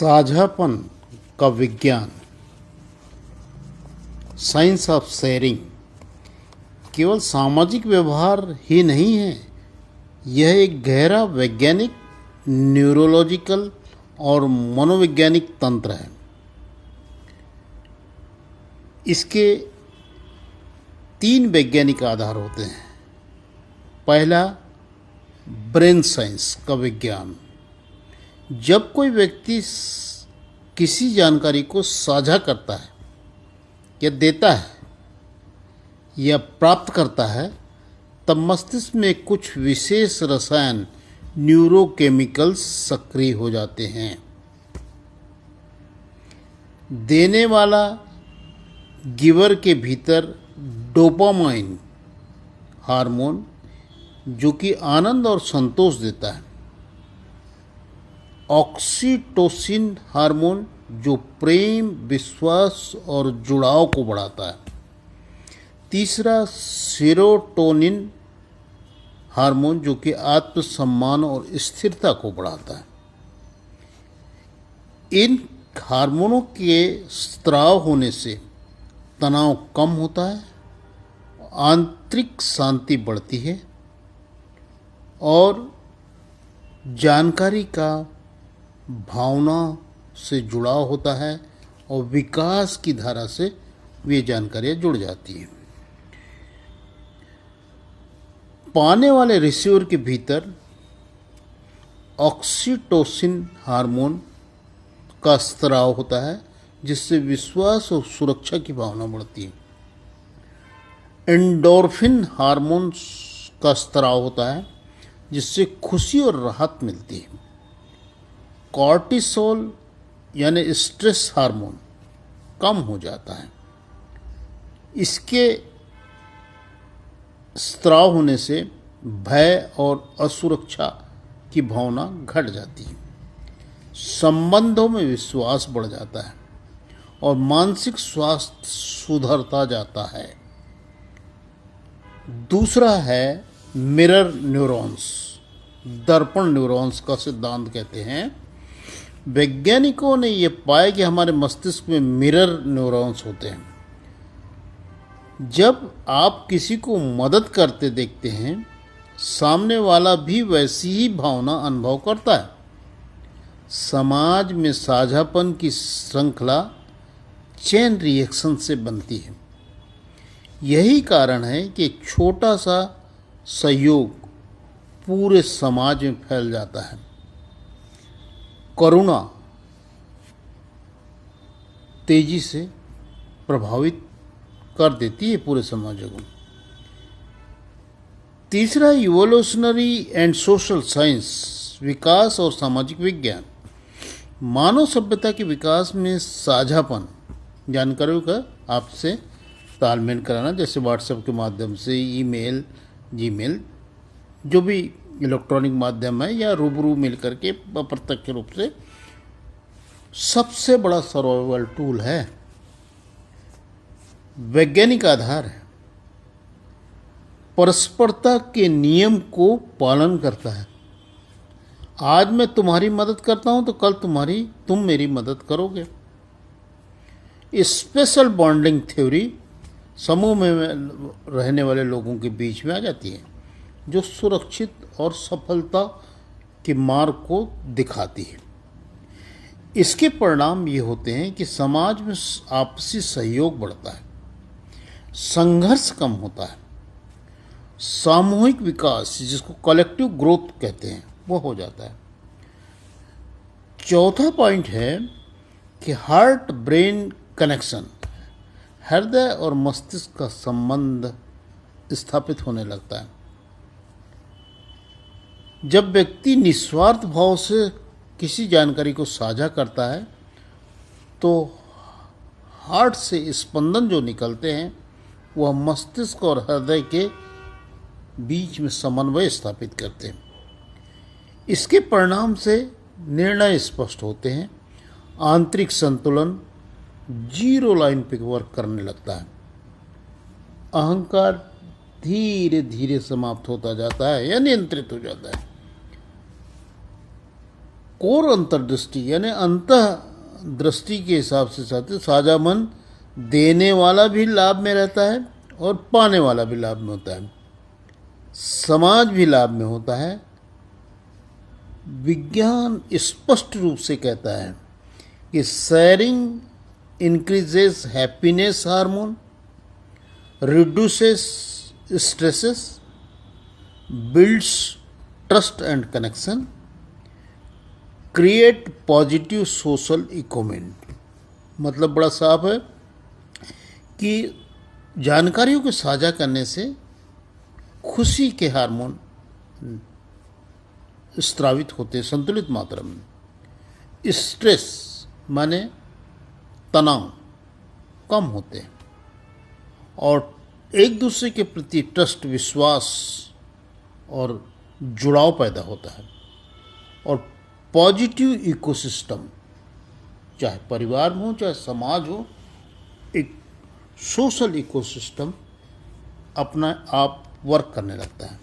साझापन का विज्ञान, science of sharing, केवल सामाजिक व्यवहार ही नहीं है। यह एक गहरा वैज्ञानिक, न्यूरोलॉजिकल और मनोवैज्ञानिक तंत्र है। इसके 3 वैज्ञानिक आधार होते हैं। पहला, ब्रेन साइंस का विज्ञान। जब कोई व्यक्ति किसी जानकारी को साझा करता है या देता है या प्राप्त करता है, तब मस्तिष्क में कुछ विशेष रसायन, न्यूरोकेमिकल्स सक्रिय हो जाते हैं। देने वाला गिवर के भीतर डोपामाइन हार्मोन, जो कि आनंद और संतोष देता है। ऑक्सीटोसिन हार्मोन, जो प्रेम, विश्वास और जुड़ाव को बढ़ाता है। तीसरा, सेरोटोनिन हार्मोन, जो कि आत्मसम्मान और स्थिरता को बढ़ाता है। इन हार्मोनों के स्राव होने से तनाव कम होता है, आंतरिक शांति बढ़ती है और जानकारी का भावना से जुड़ाव होता है और विकास की धारा से वे जानकारियाँ जुड़ जाती हैं। पाने वाले रिसीवर के भीतर ऑक्सीटोसिन हार्मोन का स्राव होता है, जिससे विश्वास और सुरक्षा की भावना बढ़ती है। एंडोर्फिन हार्मोन का स्राव होता है, जिससे खुशी और राहत मिलती है। कॉर्टिसोल यानी स्ट्रेस हार्मोन कम हो जाता है। इसके स्राव होने से भय और असुरक्षा की भावना घट जाती है। संबंधों में विश्वास बढ़ जाता है और मानसिक स्वास्थ्य सुधरता जाता है। दूसरा है मिरर न्यूरॉन्स, दर्पण न्यूरॉन्स का सिद्धांत कहते हैं। वैज्ञानिकों ने यह पाया कि हमारे मस्तिष्क में मिरर न्यूरॉन्स होते हैं। जब आप किसी को मदद करते देखते हैं, सामने वाला भी वैसी ही भावना अनुभव करता है। समाज में साझापन की श्रृंखला चेन रिएक्शन से बनती है। यही कारण है कि एक छोटा सा सहयोग पूरे समाज में फैल जाता है। करुणा तेजी से प्रभावित कर देती है पूरे समाज को। तीसरा, इवोल्यूशनरी एंड सोशल साइंस, विकास और सामाजिक विज्ञान। मानव सभ्यता के विकास में साझापन, जानकारियों का आपसे तालमेल कराना, जैसे व्हाट्सएप के माध्यम से, ईमेल, जीमेल, जो भी इलेक्ट्रॉनिक माध्यम है, या रूबरू मिल करके अप्रत्यक्ष रूप से, सबसे बड़ा सर्वाइवल टूल है। वैज्ञानिक आधार है, परस्परता के नियम को पालन करता है। आज मैं तुम्हारी मदद करता हूं तो कल तुम मेरी मदद करोगे। स्पेशल बॉन्डिंग थ्योरी समूह में रहने वाले लोगों के बीच में आ जाती है, जो सुरक्षित और सफलता के मार्ग को दिखाती है। इसके परिणाम ये होते हैं कि समाज में आपसी सहयोग बढ़ता है, संघर्ष कम होता है, सामूहिक विकास, जिसको कलेक्टिव ग्रोथ कहते हैं, वो हो जाता है। चौथा पॉइंट है कि हार्ट ब्रेन कनेक्शन, हृदय और मस्तिष्क का संबंध स्थापित होने लगता है। जब व्यक्ति निस्वार्थ भाव से किसी जानकारी को साझा करता है, तो हार्ट से स्पंदन जो निकलते हैं, वह मस्तिष्क और हृदय के बीच में समन्वय स्थापित करते हैं। इसके परिणाम से निर्णय स्पष्ट होते हैं, आंतरिक संतुलन जीरो लाइन पे वर्क करने लगता है, अहंकार धीरे धीरे समाप्त होता जाता है या नियंत्रित हो जाता है। कोर अंतर्दृष्टि यानी अंतः दृष्टि के हिसाब से साथ साझा मन देने वाला भी लाभ में रहता है और पाने वाला भी लाभ में होता है, समाज भी लाभ में होता है। विज्ञान स्पष्ट रूप से कहता है कि sharing increases happiness hormone, reduces stresses, builds trust and connection, create positive social environment. मतलब बड़ा साफ है कि जानकारियों को साझा करने से खुशी के हार्मोन स्रावित होते हैं संतुलित मात्रा में। स्ट्रेस माने तनाव कम होते हैं और एक दूसरे के प्रति ट्रस्ट, विश्वास और जुड़ाव पैदा होता है। और पॉजिटिव इकोसिस्टम, चाहे परिवार में हो चाहे समाज हो, एक सोशल इकोसिस्टम अपना आप वर्क करने लगता है।